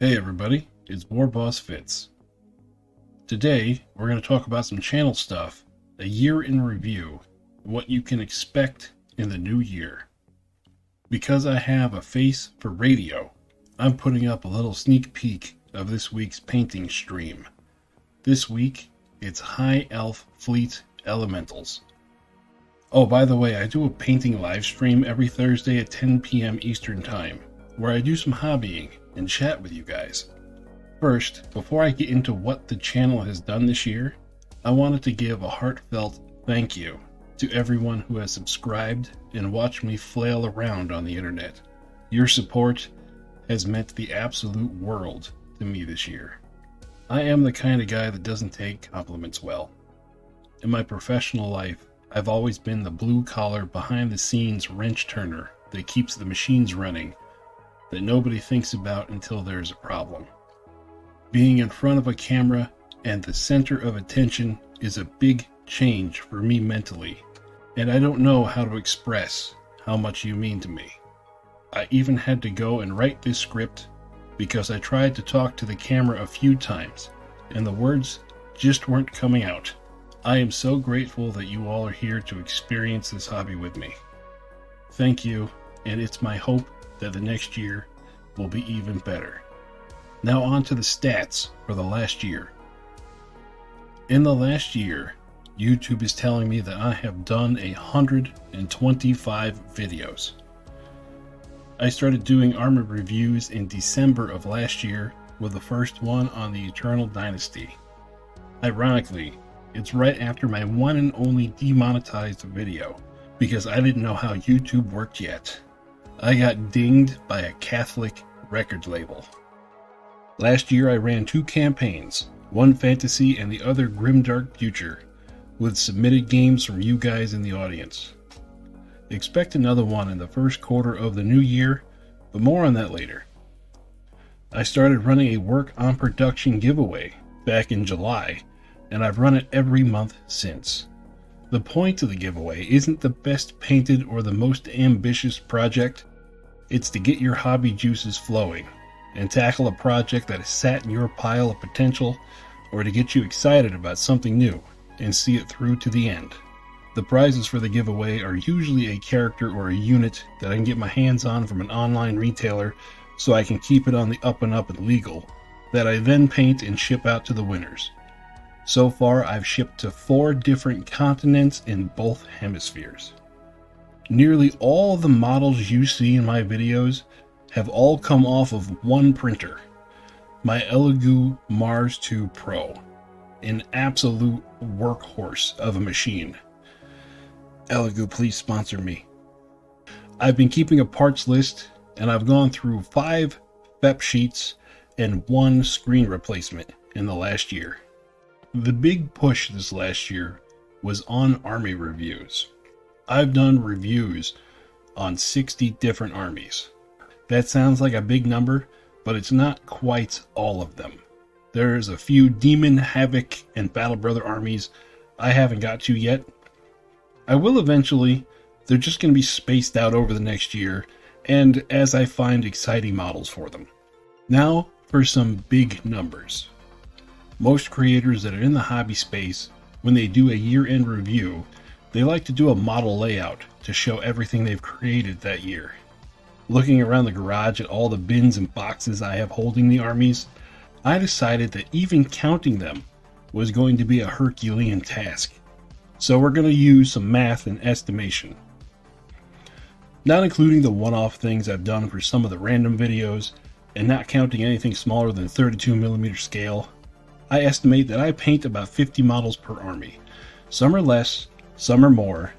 Hey everybody, it's War Boss Fitz. Today, we're going to talk about some channel stuff, a year in review, what you can expect in the new year. Because I have a face for radio, I'm putting up a little sneak peek of this week's painting stream. This week, it's High Elf Fleet Elementals. Oh, by the way, I do a painting live stream every Thursday at 10 p.m. Eastern Time, where I do some hobbying and chat with you guys. First, before I get into what the channel has done this year, I wanted to give a heartfelt thank you to everyone who has subscribed and watched me flail around on the internet. Your support has meant the absolute world to me this year. I am the kind of guy that doesn't take compliments well. In my professional life, I've always been the blue-collar, behind-the-scenes wrench turner that keeps the machines running that nobody thinks about until there's a problem. Being in front of a camera and the center of attention is a big change for me mentally, and I don't know how to express how much you mean to me. I even had to go and write this script because I tried to talk to the camera a few times, and the words just weren't coming out. I am so grateful that you all are here to experience this hobby with me. Thank you, and it's my hope that the next year will be even better. Now on to the stats for the last year. In the last year, YouTube is telling me that I have done 125 videos. I started doing armor reviews in December of last year with the first one on the Eternal Dynasty. Ironically, it's right after my one and only demonetized video because I didn't know how YouTube worked yet. I got dinged by a Catholic record label. Last year I ran 2 campaigns, one fantasy and the other grimdark future, with submitted games from you guys in the audience. Expect another one in the first quarter of the new year, but more on that later. I started running a work on production giveaway back in July, and I've run it every month since. The point of the giveaway isn't the best painted or the most ambitious project. It's to get your hobby juices flowing and tackle a project that has sat in your pile of potential, or to get you excited about something new and see it through to the end. The prizes for the giveaway are usually a character or a unit that I can get my hands on from an online retailer so I can keep it on the up and up and legal, that I then paint and ship out to the winners. So far, I've shipped to 4 different continents in both hemispheres. Nearly all of the models you see in my videos have all come off of one printer, my Elegoo Mars 2 Pro, an absolute workhorse of a machine. Elegoo, please sponsor me. I've been keeping a parts list, and I've gone through 5 FEP sheets and 1 screen replacement in the last year. The big push this last year was on army reviews. I've done reviews on 60 different armies. That sounds like a big number, but it's not quite all of them. There's a few Demon, Havoc, and Battle Brother armies I haven't got to yet. I will eventually. They're just going to be spaced out over the next year, and as I find exciting models for them. Now for some big numbers. Most creators that are in the hobby space, when they do a year-end review, they like to do a model layout to show everything they've created that year. Looking around the garage at all the bins and boxes I have holding the armies, I decided that even counting them was going to be a Herculean task. So we're going to use some math and estimation. Not including the one-off things I've done for some of the random videos, and not counting anything smaller than 32mm scale, I estimate that I paint about 50 models per army. Some are less, some are more,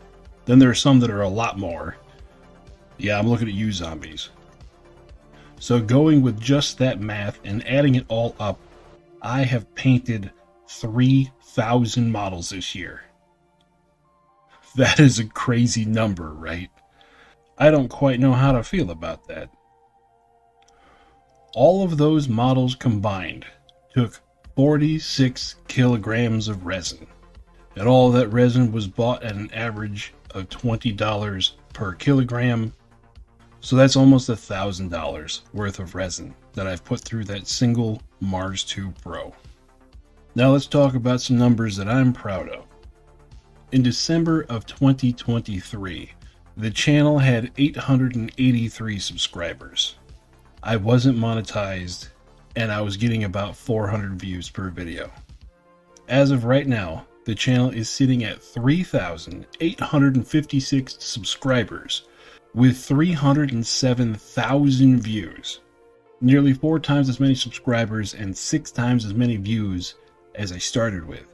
then there are some that are a lot more. Yeah, I'm looking at you zombies. So going with just that math and adding it all up, I have painted 3,000 models this year. That is a crazy number, right? I don't quite know how to feel about that. All of those models combined took 46 kilograms of resin, and all that resin was bought at an average of $20 per kilogram. So that's almost $1,000 worth of resin that I've put through that single Mars 2 Pro. Now let's talk about some numbers that I'm proud of. In December of 2023, the channel had 883 subscribers. I wasn't monetized, and I was getting about 400 views per video. As of right now, the channel is sitting at 3,856 subscribers with 307,000 views. Nearly 4 times as many subscribers and 6 times as many views as I started with.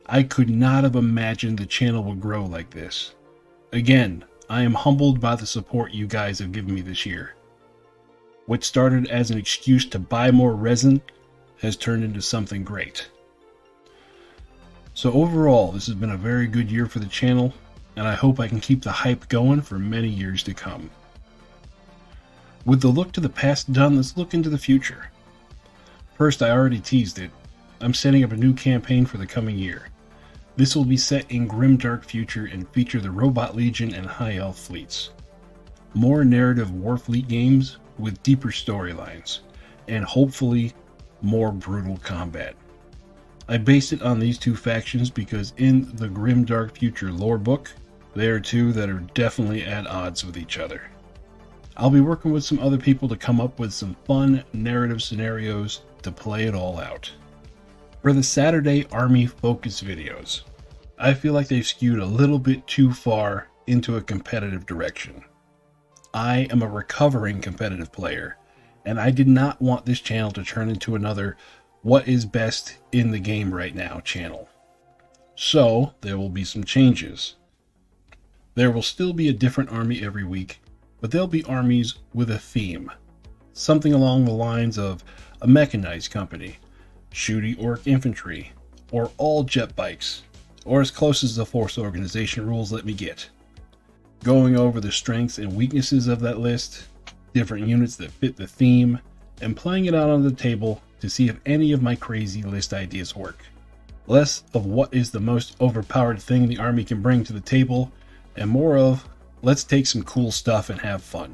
I could not have imagined the channel would grow like this. Again, I am humbled by the support you guys have given me this year. What started as an excuse to buy more resin has turned into something great. So overall, this has been a very good year for the channel, and I hope I can keep the hype going for many years to come. With the look to the past done, let's look into the future. First, I already teased it. I'm setting up a new campaign for the coming year. This will be set in grimdark future and feature the Robot Legion and High Elf fleets. More narrative Warfleet games with deeper storylines, and hopefully more brutal combat. I based it on these two factions because in the grimdark future lore book, they are two that are definitely at odds with each other. I'll be working with some other people to come up with some fun narrative scenarios to play it all out. For the Saturday Army focus videos, I feel like they've skewed a little bit too far into a competitive direction. I am a recovering competitive player, and I did not want this channel to turn into another what is best in the game right now channel. So there will be some changes. There will still be a different army every week, but they'll be armies with a theme. Something along the lines of a mechanized company, shooty orc infantry, or all jet bikes, or as close as the force organization rules let me get. Going over the strengths and weaknesses of that list, different units that fit the theme, and playing it out on the table to see if any of my crazy list ideas work. Less of what is the most overpowered thing the army can bring to the table, and more of let's take some cool stuff and have fun.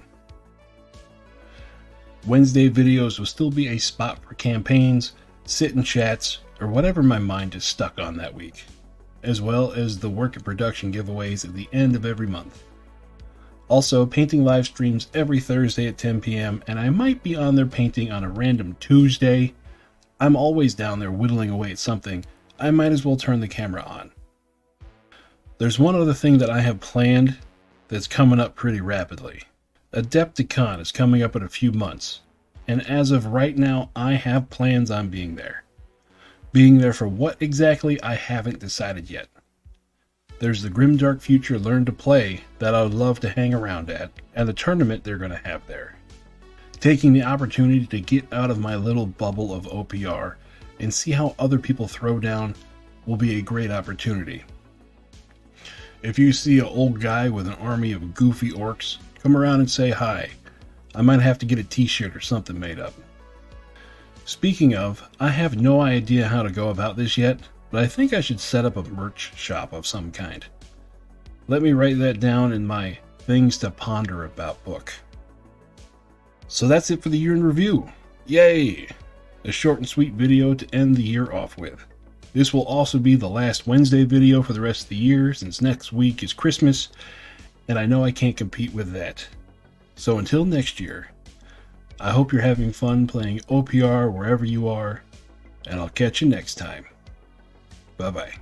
Wednesday videos will still be a spot for campaigns, sit-in chats, or whatever my mind is stuck on that week, as well as the work and production giveaways at the end of every month. Also, painting live streams every Thursday at 10 p.m. and I might be on there painting on a random Tuesday. I'm always down there whittling away at something. I might as well turn the camera on. There's one other thing that I have planned that's coming up pretty rapidly. Adepticon is coming up in a few months, and as of right now, I have plans on being there. Being there for what exactly, I haven't decided yet. There's the Grimdark Future Learn to Play that I would love to hang around at, and the tournament they're going to have there. Taking the opportunity to get out of my little bubble of OPR and see how other people throw down will be a great opportunity. If you see an old guy with an army of goofy orcs, come around and say hi. I might have to get a t-shirt or something made up. Speaking of, I have no idea how to go about this yet, but I think I should set up a merch shop of some kind. Let me write that down in my Things to Ponder About book. So that's it for the year in review. Yay! A short and sweet video to end the year off with. This will also be the last Wednesday video for the rest of the year, since next week is Christmas, and I know I can't compete with that. So until next year, I hope you're having fun playing OPR wherever you are, and I'll catch you next time. Bye-bye.